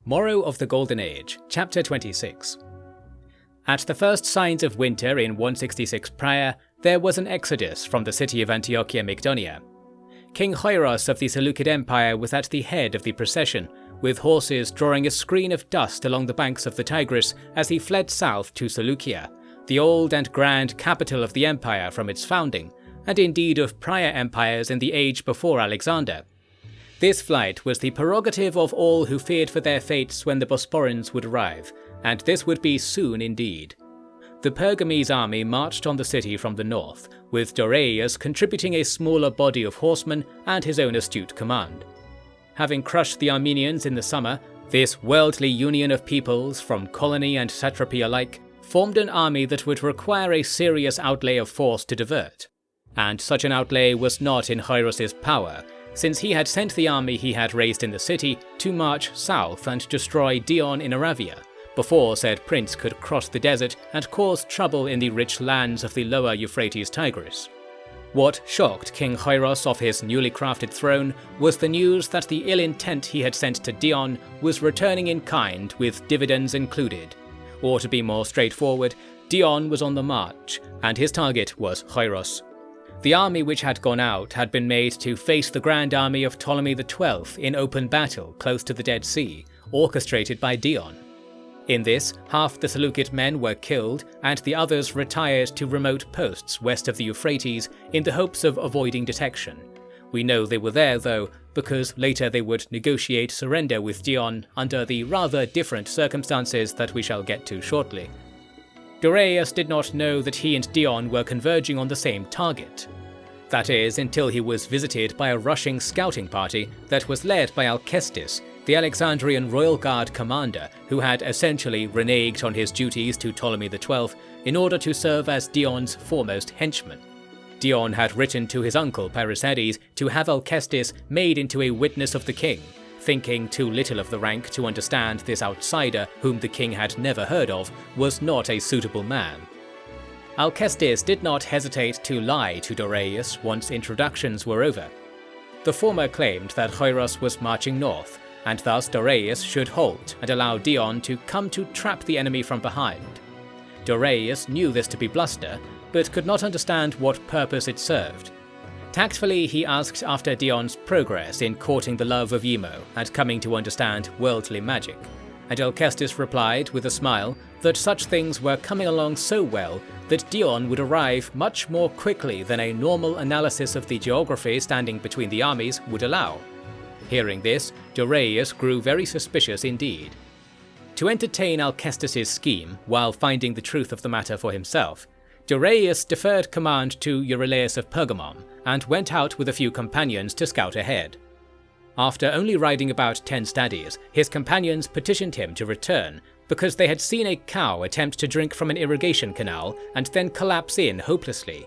Morrow of the Golden Age, Chapter 26. At the first signs of winter in 166 prior, there was an exodus from the city of Antiochia Mygdonia. King Doreius of the Seleukid Empire was at the head of the procession, with horses drawing a screen of dust along the banks of the Tigris as he fled south to Seleucia, the old and grand capital of the empire from its founding, and indeed of prior empires in the age before Alexander. This flight was the prerogative of all who feared for their fates when the Bosporans would arrive, and this would be soon indeed. The Pergamese army marched on the city from the north, with Doreius contributing a smaller body of horsemen and his own astute command. Having crushed the Armenians in the summer, this worldly union of peoples, from colony and satrapy alike, formed an army that would require a serious outlay of force to divert. And such an outlay was not in Doreius's power, since he had sent the army he had raised in the city to march south and destroy Dion in Aravia, before said prince could cross the desert and cause trouble in the rich lands of the lower Euphrates Tigris. What shocked King Doreius off his newly crafted throne was the news that the ill intent he had sent to Dion was returning in kind with dividends included. Or to be more straightforward, Dion was on the march, and his target was Doreius. The army which had gone out had been made to face the grand army of Ptolemy XII in open battle close to the Dead Sea, orchestrated by Dion. In this, half the Seleukid men were killed and the others retired to remote posts west of the Euphrates in the hopes of avoiding detection. We know they were there though, because later they would negotiate surrender with Dion under the rather different circumstances that we shall get to shortly. Doreius did not know that he and Dion were converging on the same target. That is, until he was visited by a rushing scouting party that was led by Alcestis, the Alexandrian royal guard commander who had essentially reneged on his duties to Ptolemy XII in order to serve as Dion's foremost henchman. Dion had written to his uncle Pericles to have Alcestis made into a witness of the king, thinking too little of the rank to understand this outsider whom the king had never heard of was not a suitable man. Alcestis did not hesitate to lie to Doreius once introductions were over. The former claimed that Doreius was marching north, and thus Doreius should halt and allow Dion to come to trap the enemy from behind. Doreius knew this to be bluster, but could not understand what purpose it served. Tactfully, he asked after Dion's progress in courting the love of Emo and coming to understand worldly magic, and Alcestis replied with a smile that such things were coming along so well that Dion would arrive much more quickly than a normal analysis of the geography standing between the armies would allow. Hearing this, Doreius grew very suspicious indeed. To entertain Alcestis' scheme while finding the truth of the matter for himself, Doreius deferred command to Euryalus of Pergamon and went out with a few companions to scout ahead. After only riding about 10 stadies, his companions petitioned him to return because they had seen a cow attempt to drink from an irrigation canal and then collapse in hopelessly.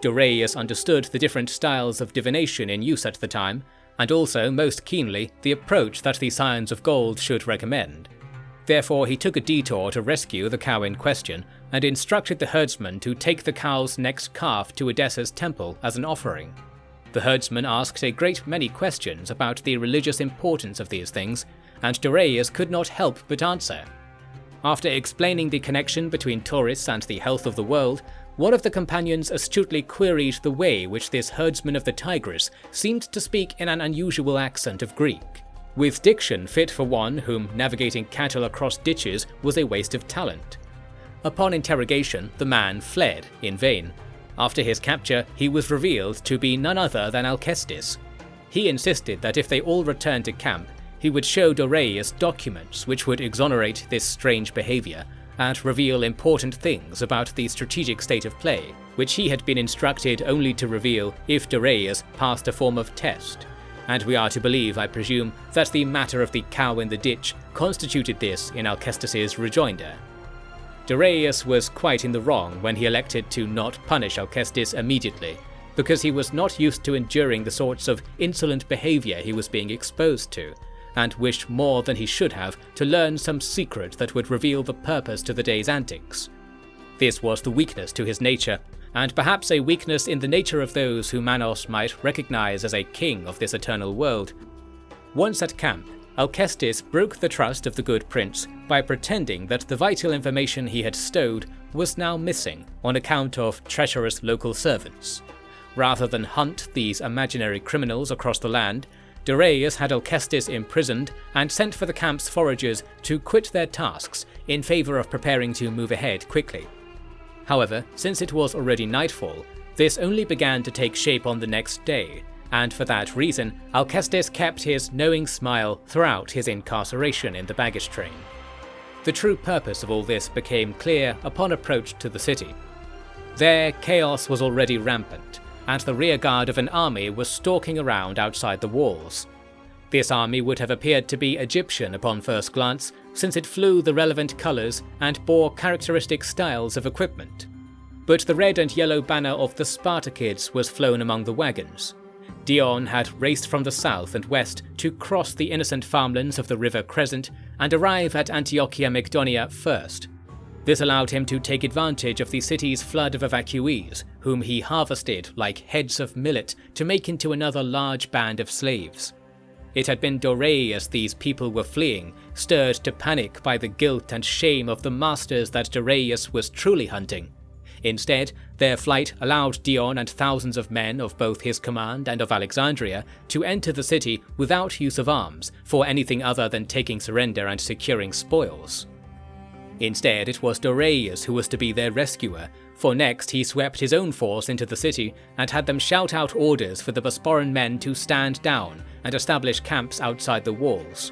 Doreius understood the different styles of divination in use at the time, and also, most keenly, the approach that the Scions of Gold should recommend. Therefore, he took a detour to rescue the cow in question, and instructed the herdsman to take the cow's next calf to Edessa's temple as an offering. The herdsman asked a great many questions about the religious importance of these things, and Doreius could not help but answer. After explaining the connection between Taurus and the health of the world, one of the companions astutely queried the way which this herdsman of the Tigris seemed to speak in an unusual accent of Greek, with diction fit for one whom navigating cattle across ditches was a waste of talent. Upon interrogation, the man fled in vain. After his capture, he was revealed to be none other than Alcestis. He insisted that if they all returned to camp, he would show Doreius documents which would exonerate this strange behavior and reveal important things about the strategic state of play, which he had been instructed only to reveal if Doreius passed a form of test. And we are to believe, I presume, that the matter of the cow in the ditch constituted this in Alcestis' rejoinder. Doreius was quite in the wrong when he elected to not punish Alcestis immediately, because he was not used to enduring the sorts of insolent behavior he was being exposed to, and wished more than he should have to learn some secret that would reveal the purpose to the day's antics. This was the weakness to his nature, and perhaps a weakness in the nature of those whom Manos might recognize as a king of this eternal world. Once at camp, Alcestis broke the trust of the good prince by pretending that the vital information he had stowed was now missing on account of treacherous local servants. Rather than hunt these imaginary criminals across the land, Doreius had Alcestis imprisoned and sent for the camp's foragers to quit their tasks in favour of preparing to move ahead quickly. However, since it was already nightfall, this only began to take shape on the next day, and for that reason, Alcestis kept his knowing smile throughout his incarceration in the baggage train. The true purpose of all this became clear upon approach to the city. There, chaos was already rampant, and the rearguard of an army was stalking around outside the walls. This army would have appeared to be Egyptian upon first glance, since it flew the relevant colours and bore characteristic styles of equipment. But the red and yellow banner of the Spartakids was flown among the wagons. Dion had raced from the south and west to cross the innocent farmlands of the River Crescent and arrive at Antiochia Mygdonia first. This allowed him to take advantage of the city's flood of evacuees, whom he harvested like heads of millet to make into another large band of slaves. It had been Doreius these people were fleeing, stirred to panic by the guilt and shame of the masters that Doreius was truly hunting. Instead, their flight allowed Dion and thousands of men of both his command and of Alexandria to enter the city without use of arms for anything other than taking surrender and securing spoils. Instead, it was Doreius who was to be their rescuer, for next he swept his own force into the city and had them shout out orders for the Bosporan men to stand down and establish camps outside the walls.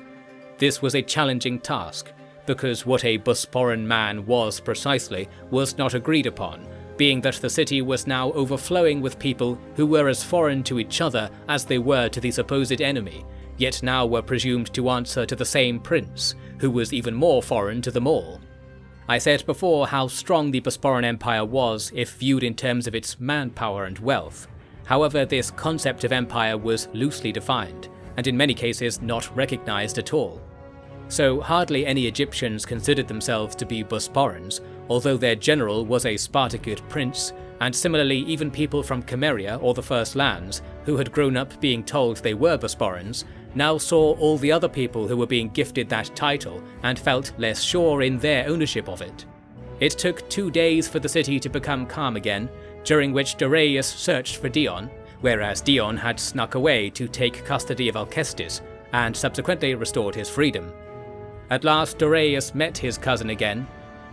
This was a challenging task, because what a Bosporan man was precisely was not agreed upon, being that the city was now overflowing with people who were as foreign to each other as they were to the supposed enemy, yet now were presumed to answer to the same prince, who was even more foreign to them all. I said before how strong the Bosporan Empire was if viewed in terms of its manpower and wealth. However, this concept of empire was loosely defined, and in many cases not recognized at all. So hardly any Egyptians considered themselves to be Bosporans, although their general was a Spartakid prince, and similarly even people from Cameria or the First Lands, who had grown up being told they were Bosporans, now saw all the other people who were being gifted that title and felt less sure in their ownership of it. It took 2 days for the city to become calm again, during which Doreius searched for Dion, whereas Dion had snuck away to take custody of Alcestis, and subsequently restored his freedom. At last Doreius met his cousin again,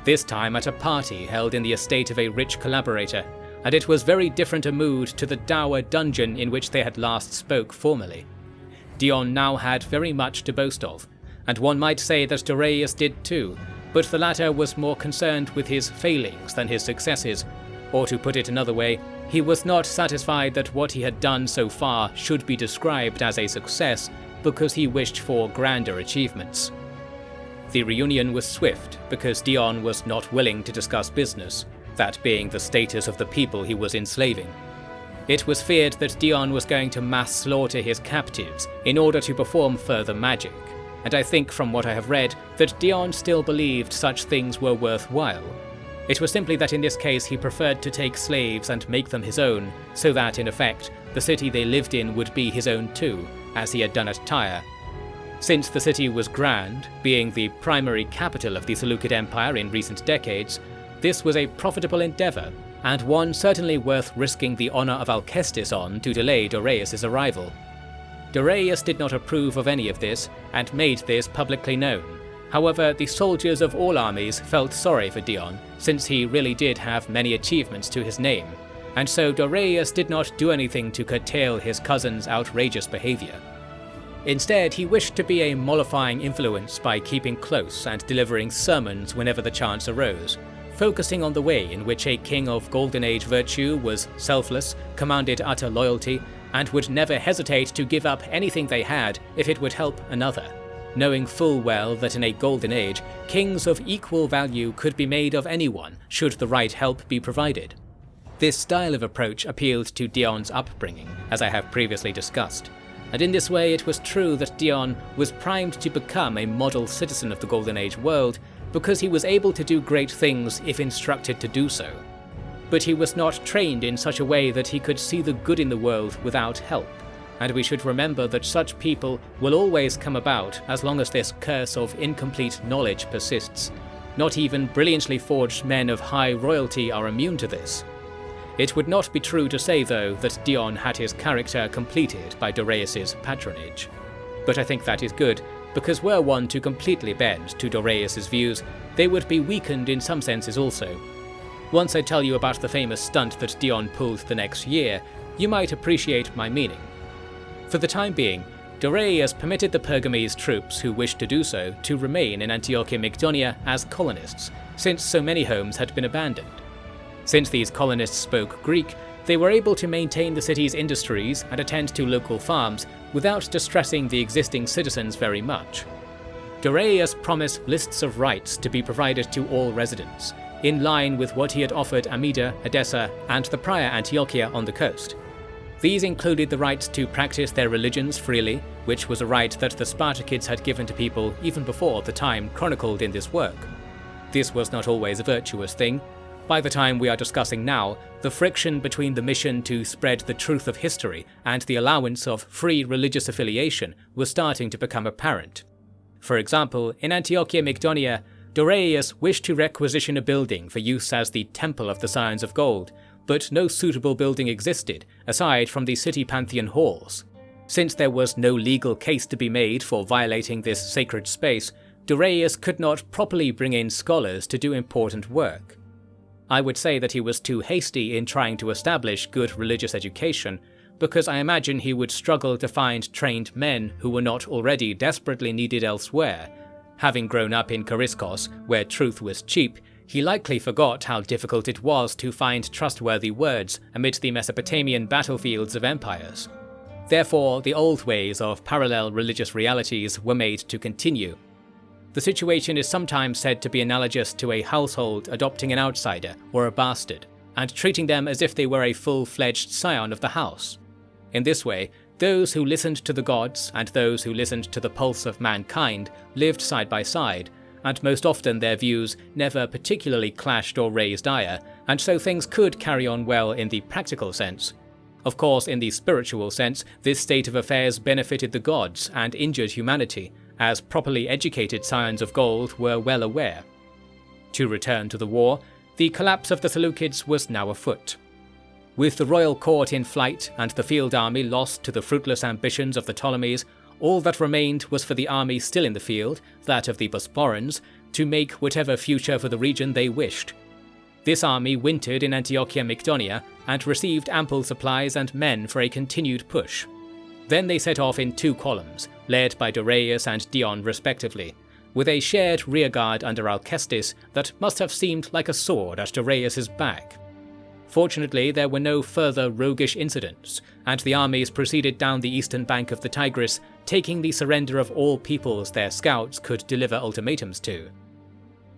this time at a party held in the estate of a rich collaborator, and it was very different a mood to the dour dungeon in which they had last spoke formerly. Dion now had very much to boast of, and one might say that Doreius did too, but the latter was more concerned with his failings than his successes, or to put it another way, he was not satisfied that what he had done so far should be described as a success because he wished for grander achievements. The reunion was swift because Dion was not willing to discuss business, that being the status of the people he was enslaving. It was feared that Dion was going to mass slaughter his captives in order to perform further magic, and I think from what I have read that Dion still believed such things were worthwhile. It was simply that in this case he preferred to take slaves and make them his own, so that in effect the city they lived in would be his own too, as he had done at Tyre. Since the city was grand, being the primary capital of the Seleukid Empire in recent decades, this was a profitable endeavour, and one certainly worth risking the honour of Alcestis on to delay Doreius' arrival. Doreius did not approve of any of this, and made this publicly known. However, the soldiers of all armies felt sorry for Dion, since he really did have many achievements to his name, and so Doreius did not do anything to curtail his cousin's outrageous behaviour. Instead, he wished to be a mollifying influence by keeping close and delivering sermons whenever the chance arose, focusing on the way in which a king of Golden Age virtue was selfless, commanded utter loyalty, and would never hesitate to give up anything they had if it would help another, knowing full well that in a Golden Age, kings of equal value could be made of anyone should the right help be provided. This style of approach appealed to Dion's upbringing, as I have previously discussed, and in this way it was true that Dion was primed to become a model citizen of the Golden Age world because he was able to do great things if instructed to do so. But he was not trained in such a way that he could see the good in the world without help, and we should remember that such people will always come about as long as this curse of incomplete knowledge persists. Not even brilliantly forged men of high royalty are immune to this. It would not be true to say, though, that Dion had his character completed by Doreius's patronage. But I think that is good, because were one to completely bend to Doreius's views, they would be weakened in some senses also. Once I tell you about the famous stunt that Dion pulled the next year, you might appreciate my meaning. For the time being, Doreius permitted the Pergamese troops who wished to do so to remain in Antiochia Mygdonia as colonists, since so many homes had been abandoned. Since these colonists spoke Greek, they were able to maintain the city's industries and attend to local farms without distressing the existing citizens very much. Doreius promised lists of rights to be provided to all residents, in line with what he had offered Amida, Edessa, and the prior Antiochia on the coast. These included the right to practice their religions freely, which was a right that the Spartakids had given to people even before the time chronicled in this work. This was not always a virtuous thing. By the time we are discussing now, the friction between the mission to spread the truth of history and the allowance of free religious affiliation was starting to become apparent. For example, in Antiochia Mygdonia, Doreius wished to requisition a building for use as the Temple of the Scions of Gold, but no suitable building existed, aside from the city pantheon halls. Since there was no legal case to be made for violating this sacred space, Doreius could not properly bring in scholars to do important work. I would say that he was too hasty in trying to establish good religious education, because I imagine he would struggle to find trained men who were not already desperately needed elsewhere. Having grown up in Kariskos, where truth was cheap, he likely forgot how difficult it was to find trustworthy words amid the Mesopotamian battlefields of empires. Therefore, the old ways of parallel religious realities were made to continue. The situation is sometimes said to be analogous to a household adopting an outsider or a bastard, and treating them as if they were a full-fledged scion of the house. In this way, those who listened to the gods and those who listened to the pulse of mankind lived side by side, and most often their views never particularly clashed or raised ire, and so things could carry on well in the practical sense. Of course, in the spiritual sense, this state of affairs benefited the gods and injured humanity, as properly educated scions of gold were well aware. To return to the war, the collapse of the Seleucids was now afoot. With the royal court in flight and the field army lost to the fruitless ambitions of the Ptolemies, all that remained was for the army still in the field, that of the Bosporans, to make whatever future for the region they wished. This army wintered in Antiochia Mygdonia and received ample supplies and men for a continued push. Then they set off in two columns, led by Doreius and Dion respectively, with a shared rearguard under Alcestis that must have seemed like a sword at Doreius's back. Fortunately, there were no further roguish incidents, and the armies proceeded down the eastern bank of the Tigris, taking the surrender of all peoples their scouts could deliver ultimatums to.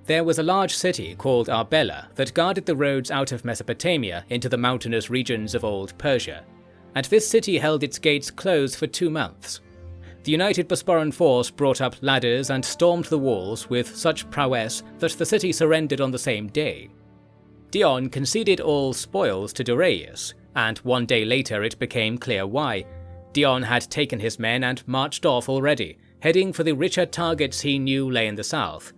There was a large city called Arbela that guarded the roads out of Mesopotamia into the mountainous regions of Old Persia, and this city held its gates closed for 2 months. The united Bosporan force brought up ladders and stormed the walls with such prowess that the city surrendered on the same day. Dion conceded all spoils to Doreius, and 1 day later it became clear why. Dion had taken his men and marched off already, heading for the richer targets he knew lay in the south.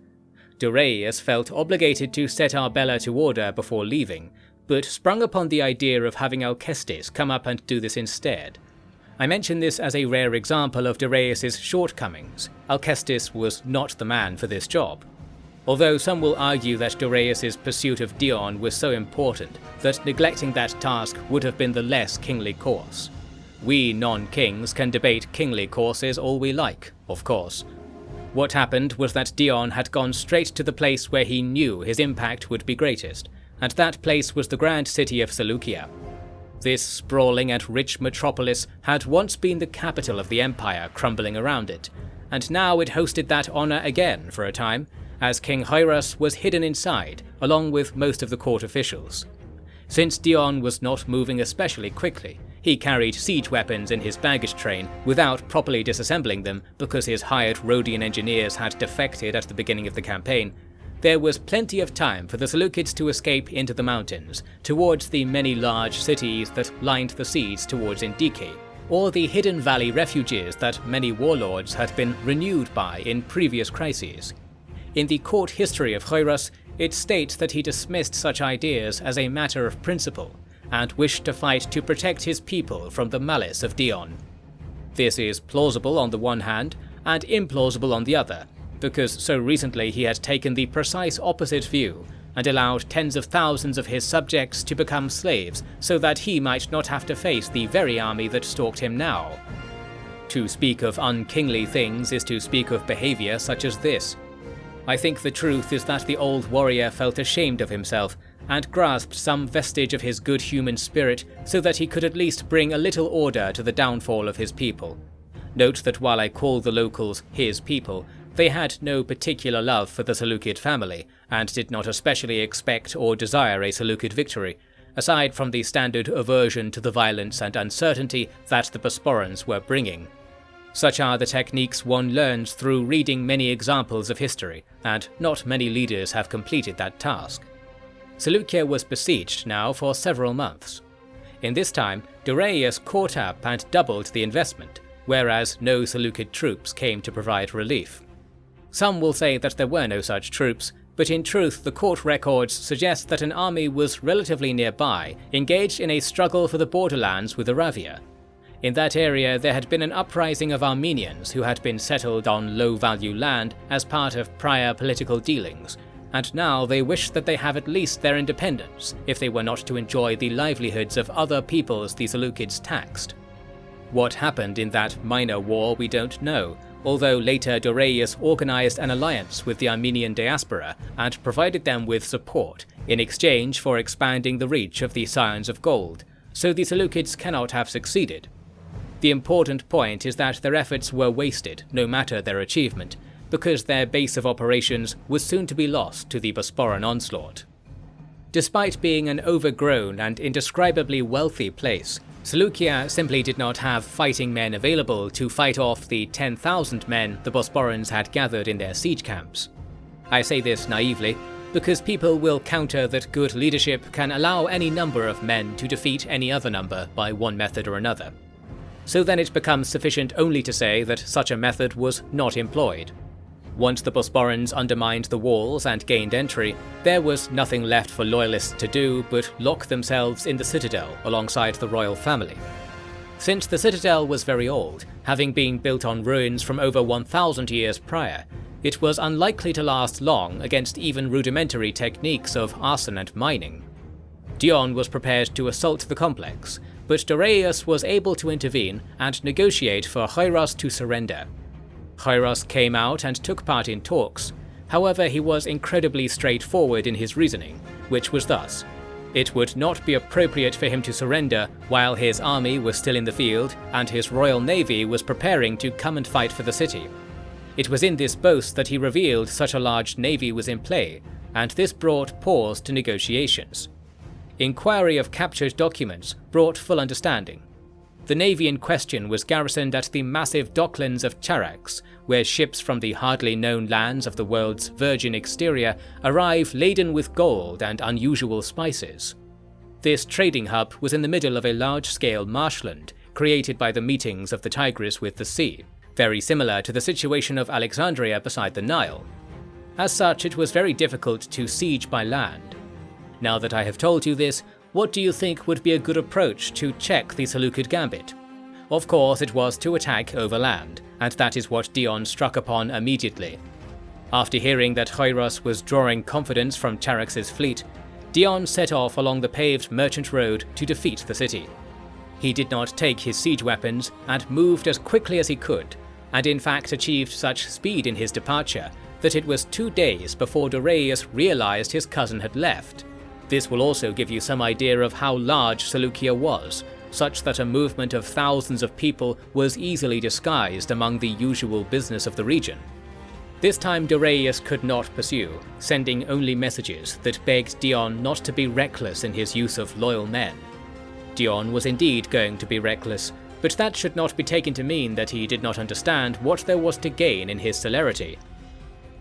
Doreius felt obligated to set Arbela to order before leaving, but sprung upon the idea of having Alcestis come up and do this instead. I mention this as a rare example of Doreius's shortcomings. Alcestis was not the man for this job. Although some will argue that Doreius's pursuit of Dion was so important that neglecting that task would have been the less kingly course. We non-kings can debate kingly courses all we like, of course. What happened was that Dion had gone straight to the place where he knew his impact would be greatest, and that place was the grand city of Seleucia. This sprawling and rich metropolis had once been the capital of the empire crumbling around it, and now it hosted that honour again for a time, as King Doreius was hidden inside, along with most of the court officials. Since Dion was not moving especially quickly, he carried siege weapons in his baggage train without properly disassembling them because his hired Rhodian engineers had defected at the beginning of the campaign. There was plenty of time for the Seleucids to escape into the mountains, towards the many large cities that lined the seas towards Indike, or the Hidden Valley refuges that many warlords had been renewed by in previous crises. In the court history of Doreius, it states that he dismissed such ideas as a matter of principle, and wished to fight to protect his people from the malice of Dion. This is plausible on the one hand, and implausible on the other, because so recently he had taken the precise opposite view, and allowed tens of thousands of his subjects to become slaves so that he might not have to face the very army that stalked him now. To speak of unkingly things is to speak of behaviour such as this. I think the truth is that the old warrior felt ashamed of himself, and grasped some vestige of his good human spirit so that he could at least bring a little order to the downfall of his people. Note that while I call the locals his people, they had no particular love for the Seleukid family, and did not especially expect or desire a Seleukid victory, aside from the standard aversion to the violence and uncertainty that the Bosporans were bringing. Such are the techniques one learns through reading many examples of history, and not many leaders have completed that task. Seleucia was besieged now for several months. In this time, Doreius caught up and doubled the investment, whereas no Seleukid troops came to provide relief. Some will say that there were no such troops, but in truth the court records suggest that an army was relatively nearby, engaged in a struggle for the borderlands with Aravia. In that area there had been an uprising of Armenians who had been settled on low-value land as part of prior political dealings, and now they wished that they have at least their independence if they were not to enjoy the livelihoods of other peoples the Seleucids taxed. What happened in that minor war we don't know, although later Doreius organised an alliance with the Armenian diaspora and provided them with support in exchange for expanding the reach of the Scions of Gold, so the Seleucids cannot have succeeded. The important point is that their efforts were wasted, no matter their achievement, because their base of operations was soon to be lost to the Bosporan onslaught. Despite being an overgrown and indescribably wealthy place, Seleucia simply did not have fighting men available to fight off the 10,000 men the Bosporans had gathered in their siege camps. I say this naively, because people will counter that good leadership can allow any number of men to defeat any other number by one method or another. So then it becomes sufficient only to say that such a method was not employed. Once the Bosporans undermined the walls and gained entry, there was nothing left for loyalists to do but lock themselves in the citadel alongside the royal family. Since the citadel was very old, having been built on ruins from over 1,000 years prior, it was unlikely to last long against even rudimentary techniques of arson and mining. Dion was prepared to assault the complex, but Doreius was able to intervene and negotiate for Doreius to surrender. Doreius came out and took part in talks. However, he was incredibly straightforward in his reasoning, which was thus: it would not be appropriate for him to surrender while his army was still in the field and his royal navy was preparing to come and fight for the city. It was in this boast that he revealed such a large navy was in play, and this brought pause to negotiations. Inquiry of captured documents brought full understanding. The navy in question was garrisoned at the massive docklands of Charax, where ships from the hardly known lands of the world's virgin exterior arrive laden with gold and unusual spices. This trading hub was in the middle of a large-scale marshland created by the meetings of the Tigris with the sea, very similar to the situation of Alexandria beside the Nile. As such, it was very difficult to siege by land. Now that I have told you this, what do you think would be a good approach to check the Seleukid gambit? Of course, it was to attack over land, and that is what Dion struck upon immediately. After hearing that Doreius was drawing confidence from Charax's fleet, Dion set off along the paved merchant road to defeat the city. He did not take his siege weapons and moved as quickly as he could, and in fact achieved such speed in his departure that it was 2 days before Doreius realized his cousin had left. This will also give you some idea of how large Seleucia was, such that a movement of thousands of people was easily disguised among the usual business of the region. This time Doreius could not pursue, sending only messages that begged Dion not to be reckless in his use of loyal men. Dion was indeed going to be reckless, but that should not be taken to mean that he did not understand what there was to gain in his celerity.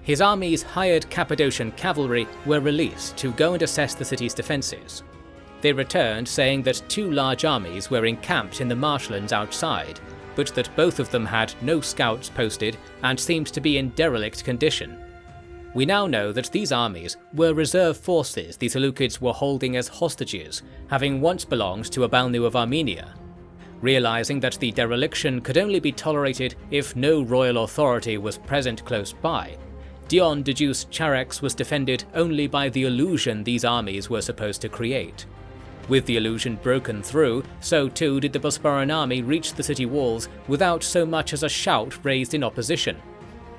His army's hired Cappadocian cavalry were released to go and assess the city's defences. They returned saying that 2 large armies were encamped in the marshlands outside, but that both of them had no scouts posted and seemed to be in derelict condition. We now know that these armies were reserve forces the Seleucids were holding as hostages, having once belonged to Abalnu of Armenia. Realizing that the dereliction could only be tolerated if no royal authority was present close by, Dion deduced Charax was defended only by the illusion these armies were supposed to create. With the illusion broken through, so too did the Bosporan army reach the city walls without so much as a shout raised in opposition.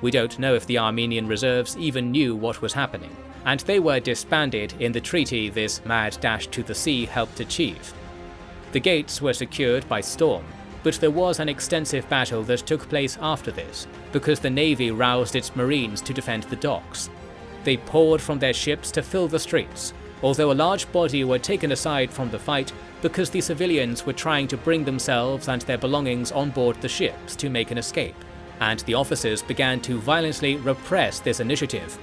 We don't know if the Armenian reserves even knew what was happening, and they were disbanded in the treaty this mad dash to the sea helped achieve. The gates were secured by storm, but there was an extensive battle that took place after this, because the navy roused its marines to defend the docks. They poured from their ships to fill the streets, although a large body were taken aside from the fight because the civilians were trying to bring themselves and their belongings on board the ships to make an escape, and the officers began to violently repress this initiative.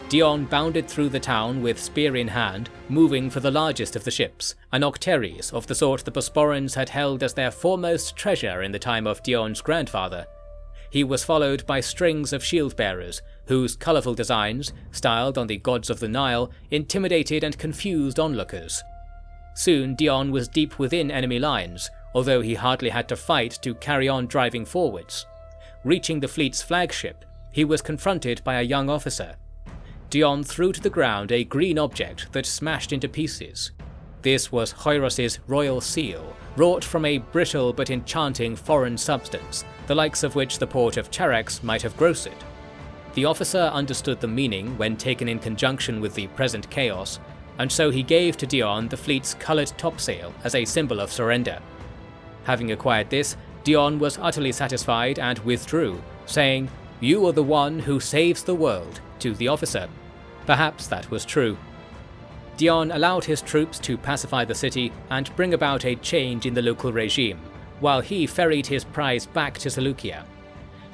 Dion bounded through the town with spear in hand, moving for the largest of the ships, an octeres of the sort the Bosporans had held as their foremost treasure in the time of Dion's grandfather. He was followed by strings of shield-bearers, whose colourful designs, styled on the gods of the Nile, intimidated and confused onlookers. Soon Dion was deep within enemy lines, although he hardly had to fight to carry on driving forwards. Reaching the fleet's flagship, he was confronted by a young officer. Dion threw to the ground a green object that smashed into pieces. This was Hoiros's royal seal, wrought from a brittle but enchanting foreign substance, the likes of which the port of Charax might have grossed. The officer understood the meaning when taken in conjunction with the present chaos, and so he gave to Dion the fleet's coloured topsail as a symbol of surrender. Having acquired this, Dion was utterly satisfied and withdrew, saying, "You are the one who saves the world," to the officer. Perhaps that was true. Dion allowed his troops to pacify the city and bring about a change in the local regime, while he ferried his prize back to Seleucia.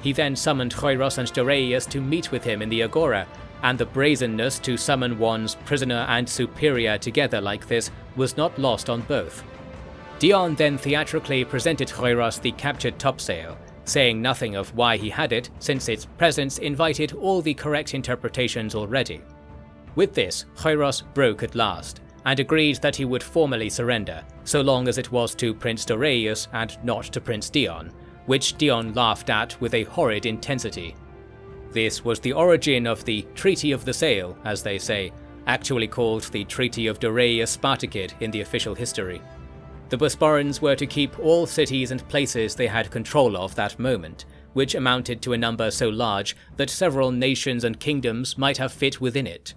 He then summoned Hoiros and Doreius to meet with him in the agora, and the brazenness to summon one's prisoner and superior together like this was not lost on both. Dion then theatrically presented Hoiros the captured topsail, saying nothing of why he had it, since its presence invited all the correct interpretations already. With this, Hoiros broke at last, and agreed that he would formally surrender, so long as it was to Prince Doreius and not to Prince Dion, which Dion laughed at with a horrid intensity. This was the origin of the Treaty of the Sail, as they say, actually called the Treaty of Doreius Spartacid in the official history. The Bosporans were to keep all cities and places they had control of that moment, which amounted to a number so large that several nations and kingdoms might have fit within it.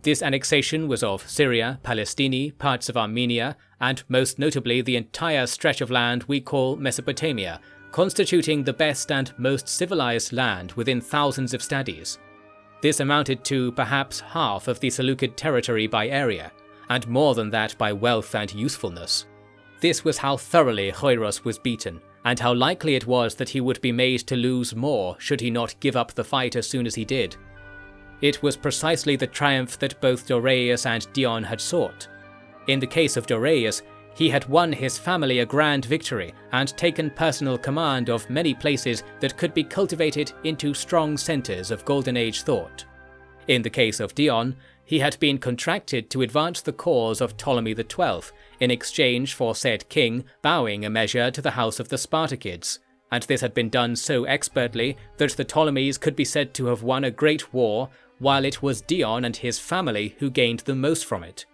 This annexation was of Syria, Palestine, parts of Armenia, and most notably the entire stretch of land we call Mesopotamia, constituting the best and most civilized land within thousands of stadies. This amounted to perhaps half of the Seleukid territory by area, and more than that by wealth and usefulness. This was how thoroughly Hoiros was beaten, and how likely it was that he would be made to lose more should he not give up the fight as soon as he did. It was precisely the triumph that both Doreius and Dion had sought. In the case of Doreius, he had won his family a grand victory and taken personal command of many places that could be cultivated into strong centres of Golden Age thought. In the case of Dion, he had been contracted to advance the cause of Ptolemy XII in exchange for said king bowing a measure to the house of the Spartacids, and this had been done so expertly that the Ptolemies could be said to have won a great war, while it was Dion and his family who gained the most from it.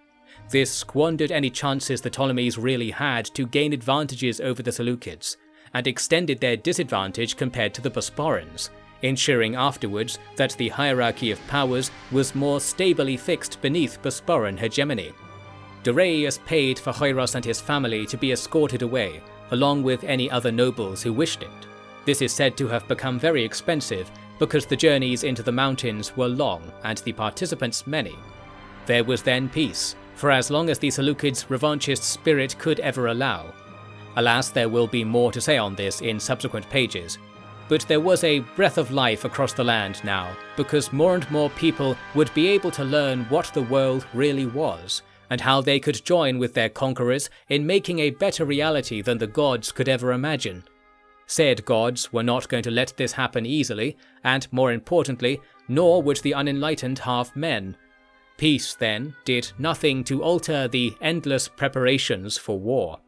This squandered any chances the Ptolemies really had to gain advantages over the Seleucids, and extended their disadvantage compared to the Bosporans, ensuring afterwards that the hierarchy of powers was more stably fixed beneath Bosporan hegemony. Doreius paid for Hoiros and his family to be escorted away, along with any other nobles who wished it. This is said to have become very expensive because the journeys into the mountains were long and the participants many. There was then peace, for as long as the Seleucids' revanchist spirit could ever allow. Alas, there will be more to say on this in subsequent pages. But there was a breath of life across the land now, because more and more people would be able to learn what the world really was, and how they could join with their conquerors in making a better reality than the gods could ever imagine. Said gods were not going to let this happen easily, and more importantly, nor would the unenlightened have men. Peace, then, did nothing to alter the endless preparations for war.